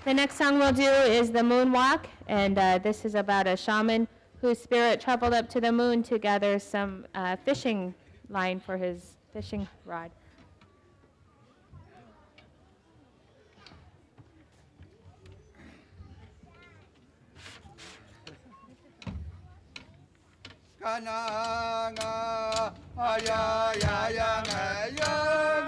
The next song we'll do is The Moonwalk, and this is about a shaman whose spirit traveled up to the moon to gather some fishing line for his fishing rod. Kananga, aya, ya, ya, ya,